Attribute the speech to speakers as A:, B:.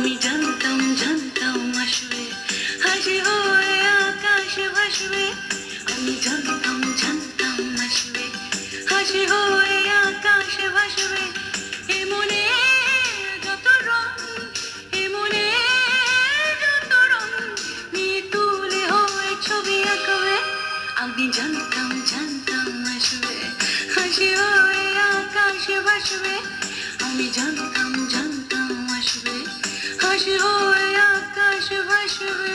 A: আমি জানতাম জানতাম আসবে, হাসি হয়ে আকাশে ভাসবে। আমি জানতাম জানতাম আসবে, হাসি হয়ে আকাশে ভাসবে। এ মনে যত রং, এ মনে যত রং নিয়ে তুলে হয়ে ছবি আঁকবে। আমি জানতাম জানতাম আসবে, হাসি হয়ে আকাশে ভাসবে। আমি জানতাম জানতাম আসবে, হাসি হয়ে আকাশে ভাসবে।